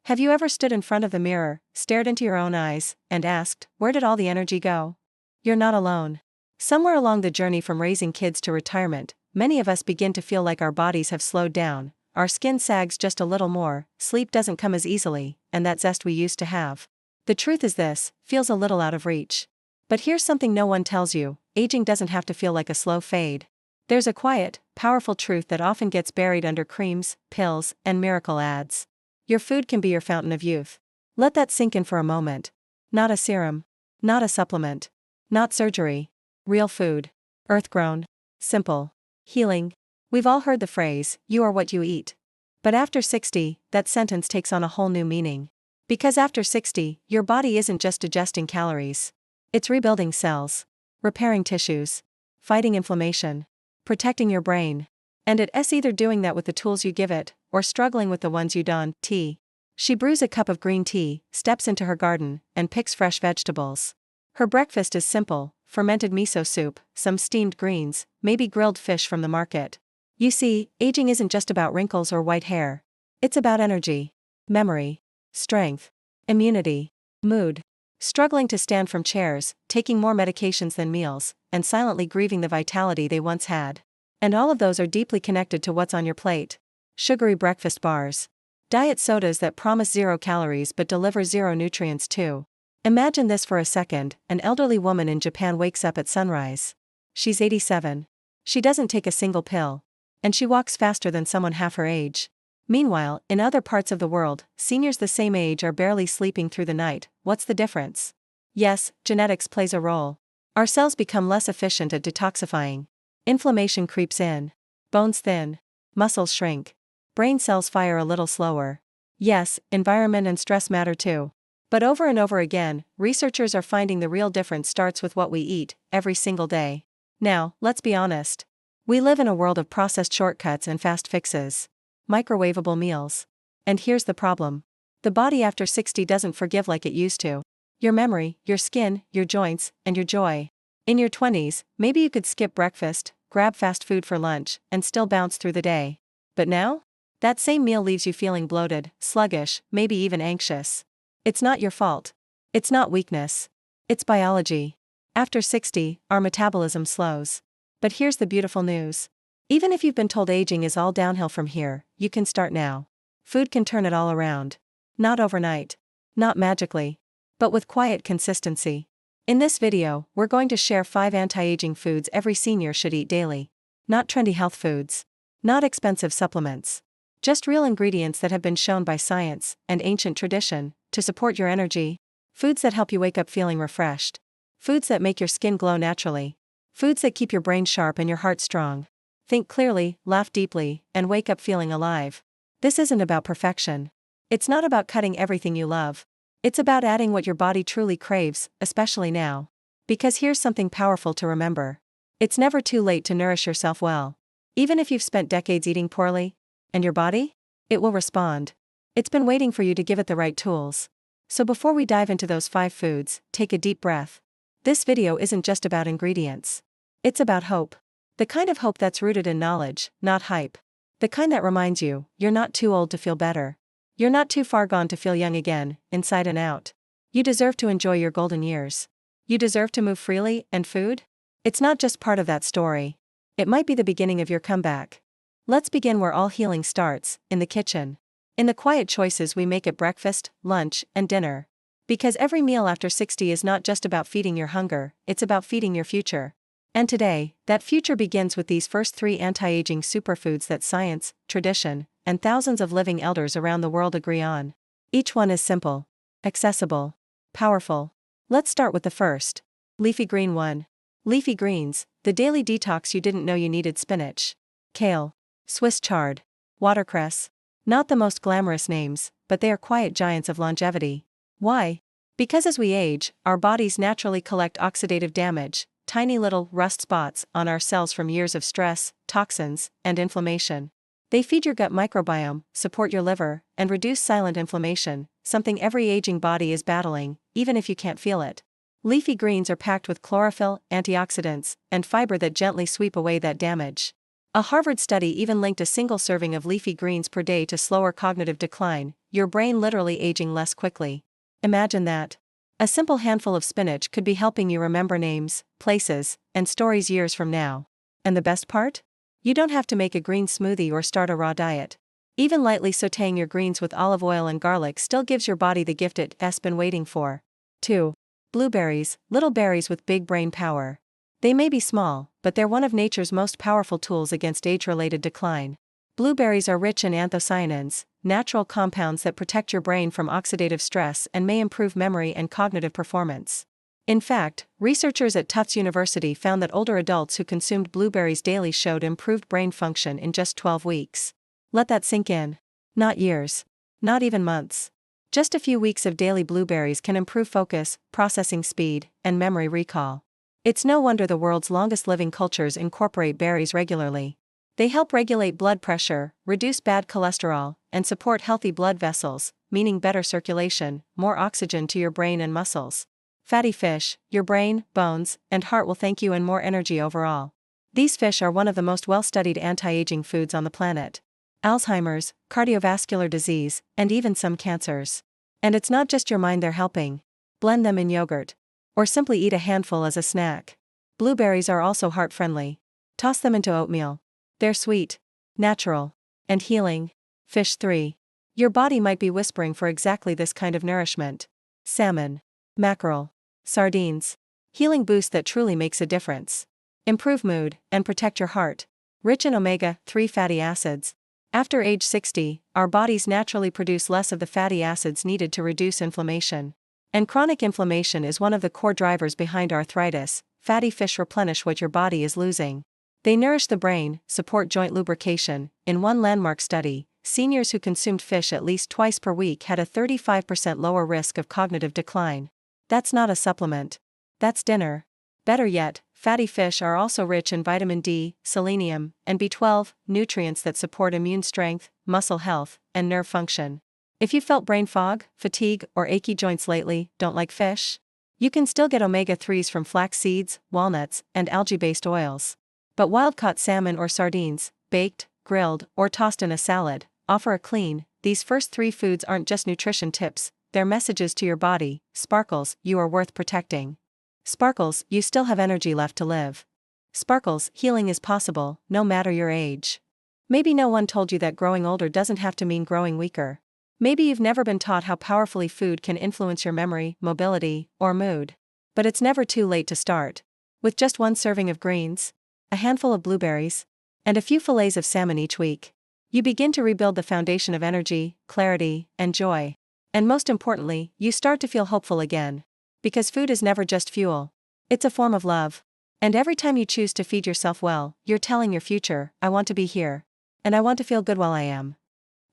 Have you ever stood in front of the mirror, stared into your own eyes, and asked, where did all the energy go? You're not alone. Somewhere along the journey from raising kids to retirement, many of us begin to feel like our bodies have slowed down, our skin sags just a little more, sleep doesn't come as easily, and that zest we used to have. The truth is this, feels a little out of reach. But here's something no one tells you, aging doesn't have to feel like a slow fade. There's a quiet, powerful truth that often gets buried under creams, pills, and miracle ads. Your food can be your fountain of youth. Let that sink in for a moment. Not a serum. Not a supplement. Not surgery. Real food. Earth-grown. Simple. Healing. We've all heard the phrase, you are what you eat. But after 60, that sentence takes on a whole new meaning. Because after 60, your body isn't just digesting calories. It's rebuilding cells. Repairing tissues. Fighting inflammation. Protecting your brain. And it's either doing that with the tools you give it, or struggling with the ones you don't. Tea. She brews a cup of green tea, steps into her garden, and picks fresh vegetables. Her breakfast is simple, fermented miso soup, some steamed greens, maybe grilled fish from the market. You see, aging isn't just about wrinkles or white hair. It's about energy, memory, strength, immunity, mood. Struggling to stand from chairs, taking more medications than meals, and silently grieving the vitality they once had. And all of those are deeply connected to what's on your plate. Sugary breakfast bars. Diet sodas that promise 0 calories but deliver 0 nutrients too. Imagine this for a second, an elderly woman in Japan wakes up at sunrise. She's 87. She doesn't take a single pill. And she walks faster than someone half her age. Meanwhile, in other parts of the world, seniors the same age are barely sleeping through the night. What's the difference? Yes, genetics plays a role. Our cells become less efficient at detoxifying. Inflammation creeps in. Bones thin. Muscles shrink. Brain cells fire a little slower. Yes, environment and stress matter too. But over and over again, researchers are finding the real difference starts with what we eat, every single day. Now, let's be honest. We live in a world of processed shortcuts and fast fixes. Microwavable meals. And here's the problem. The body after 60 doesn't forgive like it used to. Your memory, your skin, your joints, and your joy. In your 20s, maybe you could skip breakfast, grab fast food for lunch, and still bounce through the day. But now? That same meal leaves you feeling bloated, sluggish, maybe even anxious. It's not your fault. It's not weakness. It's biology. After 60, our metabolism slows. But here's the beautiful news. Even if you've been told aging is all downhill from here, you can start now. Food can turn it all around. Not overnight. Not magically. But with quiet consistency. In this video, we're going to share 5 anti-aging foods every senior should eat daily. Not trendy health foods. Not expensive supplements. Just real ingredients that have been shown by science and ancient tradition to support your energy. Foods that help you wake up feeling refreshed. Foods that make your skin glow naturally. Foods that keep your brain sharp and your heart strong. Think clearly, laugh deeply, and wake up feeling alive. This isn't about perfection. It's not about cutting everything you love. It's about adding what your body truly craves, especially now. Because here's something powerful to remember. It's never too late to nourish yourself well. Even if you've spent decades eating poorly. And your body? It will respond. It's been waiting for you to give it the right tools. So before we dive into those 5 foods, take a deep breath. This video isn't just about ingredients. It's about hope. The kind of hope that's rooted in knowledge, not hype. The kind that reminds you, you're not too old to feel better. You're not too far gone to feel young again, inside and out. You deserve to enjoy your golden years. You deserve to move freely, and food? It's not just part of that story. It might be the beginning of your comeback. Let's begin where all healing starts, in the kitchen. In the quiet choices we make at breakfast, lunch, and dinner. Because every meal after 60 is not just about feeding your hunger, it's about feeding your future. And today, that future begins with these first 3 anti-aging superfoods that science, tradition, and thousands of living elders around the world agree on. Each one is simple, accessible, powerful. Let's start with the first. Leafy green 1. Leafy greens, the daily detox you didn't know you needed. Spinach. Kale. Swiss chard. Watercress. Not the most glamorous names, but they are quiet giants of longevity. Why? Because as we age, our bodies naturally collect oxidative damage, tiny little rust spots on our cells from years of stress, toxins, and inflammation. They feed your gut microbiome, support your liver, and reduce silent inflammation, something every aging body is battling, even if you can't feel it. Leafy greens are packed with chlorophyll, antioxidants, and fiber that gently sweep away that damage. A Harvard study even linked a single serving of leafy greens per day to slower cognitive decline, your brain literally aging less quickly. Imagine that. A simple handful of spinach could be helping you remember names, places, and stories years from now. And the best part? You don't have to make a green smoothie or start a raw diet. Even lightly sautéing your greens with olive oil and garlic still gives your body the gift it's been waiting for. 2. Blueberries, little berries with big brain power. They may be small, but they're one of nature's most powerful tools against age-related decline. Blueberries are rich in anthocyanins, natural compounds that protect your brain from oxidative stress and may improve memory and cognitive performance. In fact, researchers at Tufts University found that older adults who consumed blueberries daily showed improved brain function in just 12 weeks. Let that sink in. Not years. Not even months. Just a few weeks of daily blueberries can improve focus, processing speed, and memory recall. It's no wonder the world's longest living cultures incorporate berries regularly. They help regulate blood pressure, reduce bad cholesterol, and support healthy blood vessels, meaning better circulation, more oxygen to your brain and muscles. Fatty fish, your brain, bones, and heart will thank you, and more energy overall. These fish are one of the most well-studied anti-aging foods on the planet. Alzheimer's, cardiovascular disease, and even some cancers. And it's not just your mind they're helping. Blend them in yogurt. Or simply eat a handful as a snack. Blueberries are also heart-friendly. Toss them into oatmeal. They're sweet, natural, and healing. Fish 3. Your body might be whispering for exactly this kind of nourishment. Salmon, mackerel, sardines. Healing boost that truly makes a difference. Improve mood and protect your heart. Rich in omega-3 fatty acids. After age 60, our bodies naturally produce less of the fatty acids needed to reduce inflammation. And chronic inflammation is one of the core drivers behind arthritis. Fatty fish replenish what your body is losing. They nourish the brain, support joint lubrication. In one landmark study, seniors who consumed fish at least twice per week had a 35% lower risk of cognitive decline. That's not a supplement. That's dinner. Better yet, fatty fish are also rich in vitamin D, selenium, and B12, nutrients that support immune strength, muscle health, and nerve function. If you felt brain fog, fatigue, or achy joints lately, don't like fish? You can still get omega-3s from flax seeds, walnuts, and algae-based oils. But wild-caught salmon or sardines, baked, grilled, or tossed in a salad, offer a clean. These first 3 foods aren't just nutrition tips, they're messages to your body. Sparkles, you are worth protecting. Sparkles, you still have energy left to live. Sparkles, healing is possible, no matter your age. Maybe no one told you that growing older doesn't have to mean growing weaker. Maybe you've never been taught how powerfully food can influence your memory, mobility, or mood. But it's never too late to start. With just 1 serving of greens, a handful of blueberries, and a few fillets of salmon each week, you begin to rebuild the foundation of energy, clarity, and joy. And most importantly, you start to feel hopeful again. Because food is never just fuel. It's a form of love. And every time you choose to feed yourself well, you're telling your future, I want to be here. And I want to feel good while I am.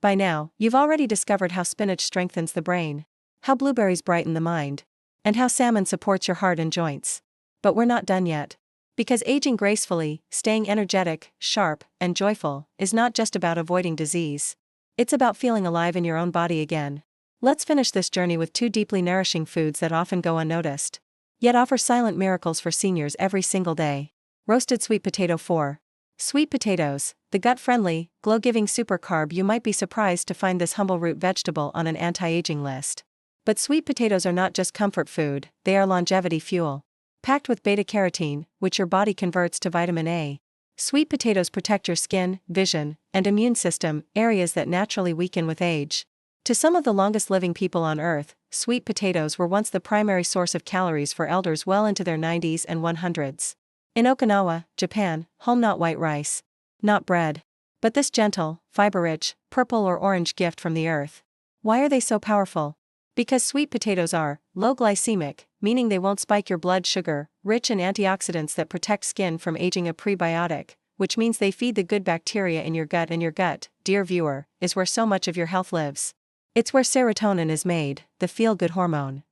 By now, you've already discovered how spinach strengthens the brain, how blueberries brighten the mind, and how salmon supports your heart and joints. But we're not done yet. Because aging gracefully, staying energetic, sharp, and joyful, is not just about avoiding disease. It's about feeling alive in your own body again. Let's finish this journey with 2 deeply nourishing foods that often go unnoticed, yet offer silent miracles for seniors every single day. Roasted sweet potato 4. Sweet potatoes, the gut-friendly, glow-giving supercarb. You might be surprised to find this humble root vegetable on an anti-aging list. But sweet potatoes are not just comfort food, they are longevity fuel. Packed with beta-carotene, which your body converts to vitamin A. Sweet potatoes protect your skin, vision, and immune system, areas that naturally weaken with age. To some of the longest living people on Earth, sweet potatoes were once the primary source of calories for elders well into their 90s and 100s. In Okinawa, Japan, home not white rice, not bread, but this gentle, fiber-rich, purple or orange gift from the earth. Why are they so powerful? Because sweet potatoes are low glycemic, meaning they won't spike your blood sugar, rich in antioxidants that protect skin from aging, a prebiotic, which means they feed the good bacteria in your gut, and your gut, dear viewer, is where so much of your health lives. It's where serotonin is made, the feel-good hormone.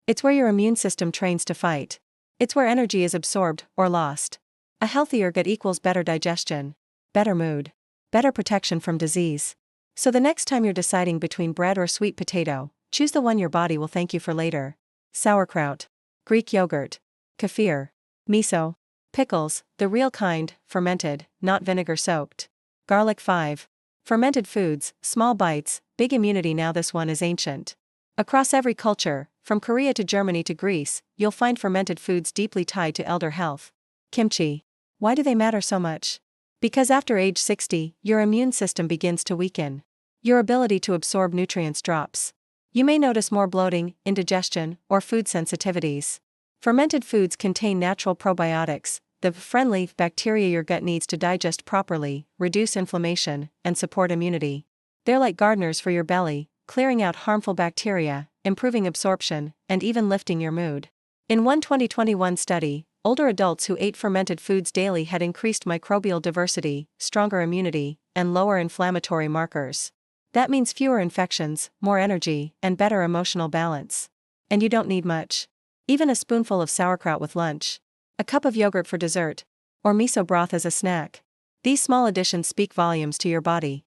It's where your immune system trains to fight. It's where energy is absorbed or lost. A healthier gut equals better digestion, better mood, better protection from disease. So the next time you're deciding between bread or sweet potato, choose the one your body will thank you for later. Sauerkraut, Greek yogurt, kefir, miso, pickles, the real kind, fermented, not vinegar-soaked. Garlic 5. Fermented foods, small bites, big immunity. Now this one is ancient. Across every culture, from Korea to Germany to Greece, you'll find fermented foods deeply tied to elder health. Kimchi. Why do they matter so much? Because after age 60, your immune system begins to weaken. Your ability to absorb nutrients drops. You may notice more bloating, indigestion, or food sensitivities. Fermented foods contain natural probiotics, the friendly bacteria your gut needs to digest properly, reduce inflammation, and support immunity. They're like gardeners for your belly, clearing out harmful bacteria, improving absorption, and even lifting your mood. In one 2021 study, older adults who ate fermented foods daily had increased microbial diversity, stronger immunity, and lower inflammatory markers. That means fewer infections, more energy, and better emotional balance. And you don't need much. Even a spoonful of sauerkraut with lunch, a cup of yogurt for dessert, or miso broth as a snack. These small additions speak volumes to your body,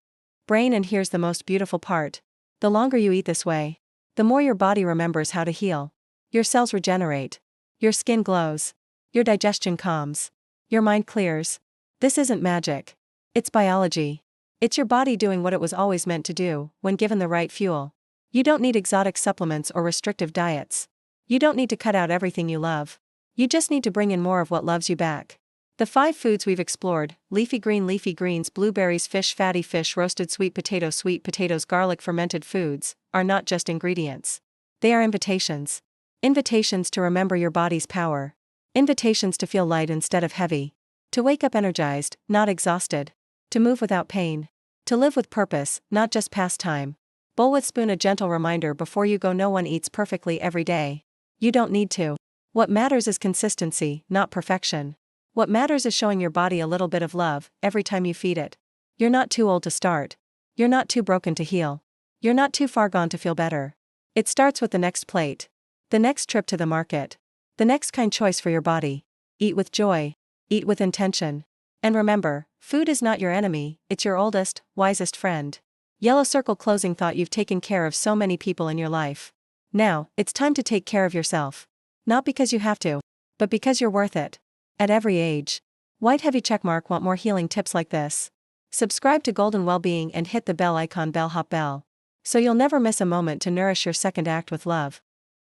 brain, and here's the most beautiful part. The longer you eat this way, the more your body remembers how to heal. Your cells regenerate. Your skin glows. Your digestion calms. Your mind clears. This isn't magic. It's biology. It's your body doing what it was always meant to do, when given the right fuel. You don't need exotic supplements or restrictive diets. You don't need to cut out everything you love. You just need to bring in more of what loves you back. The 5 foods we've explored: leafy greens, blueberries, fish, fatty fish, roasted sweet potatoes, garlic, fermented foods, are not just ingredients. They are invitations. Invitations to remember your body's power. Invitations to feel light instead of heavy. To wake up energized, not exhausted. To move without pain. To live with purpose, not just pastime. Bowl with spoon, a gentle reminder before you go: no one eats perfectly every day. You don't need to. What matters is consistency, not perfection. What matters is showing your body a little bit of love every time you feed it. You're not too old to start. You're not too broken to heal. You're not too far gone to feel better. It starts with the next plate. The next trip to the market. The next kind choice for your body. Eat with joy. Eat with intention. And remember, food is not your enemy, it's your oldest, wisest friend. Yellow circle. Closing thought: you've taken care of so many people in your life. Now, it's time to take care of yourself. Not because you have to, but because you're worth it. At every age. White heavy checkmark. Want more healing tips like this? Subscribe to Golden Wellbeing and hit the bell icon, bellhop bell, so you'll never miss a moment to nourish your second act with love.